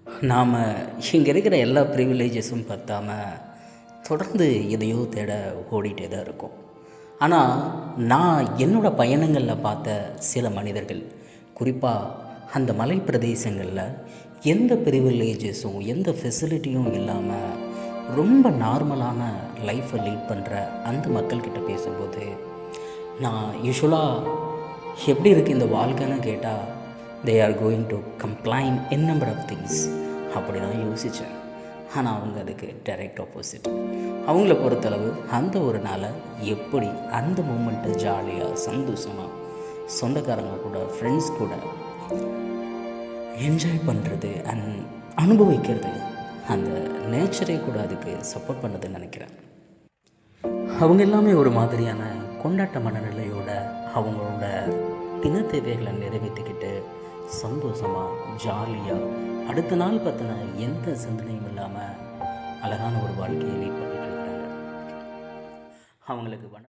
நாம் இங்கே இருக்கிற எல்லா ப்ரிவிலேஜஸும் பத்தாம தொடர்ந்து எதையோ தேட ஓடிட்டே தான் இருக்கோம். ஆனால் நான் என்னோடய பயணங்களில் பார்த்த சில மனிதர்கள், குறிப்பாக அந்த மலை பிரதேசங்களில் எந்த ப்ரிவிலேஜஸும் எந்த ஃபெசிலிட்டியும் இல்லாமல் ரொம்ப நார்மலான லைஃப்பை லீட் பண்ணுற அந்த மக்கள்கிட்ட பேசும்போது, நான் யூஸ்வலாக எப்படி இருக்குது இந்த வாழ்க்கைன்னு கேட்டால், they are going to complain in number of things அப்படி தான் யோசித்தேன். ஆனால் அவங்க அதுக்கு டைரக்ட் ஆப்போசிட். அவங்கள பொறுத்தளவு அந்த ஒரு நாளை எப்படி அந்த மூமெண்ட்டை ஜாலியாக சந்தோஷமாக சொந்தக்காரங்க கூட ஃப்ரெண்ட்ஸ் கூட என்ஜாய் பண்ணுறது அண்ட் அனுபவிக்கிறது, அந்த நேச்சரே கூட அதுக்கு சப்போர்ட் பண்ணுதுன்னு நினைக்கிறேன். அவங்க எல்லாமே ஒரு மாதிரியான கொண்டாட்ட மனநிலையோட அவங்களோட தின தேவைகளை நிறைவேற்றிக்கிட்டு சந்தோஷமாக ஜாலியாக அடுத்த நாள் பற்றின எந்த சிந்தனையும் இல்லாமல் அழகான ஒரு வாழ்க்கையை லீட் பண்ணிட்டு இருக்கிறாங்க. அவங்களுக்கு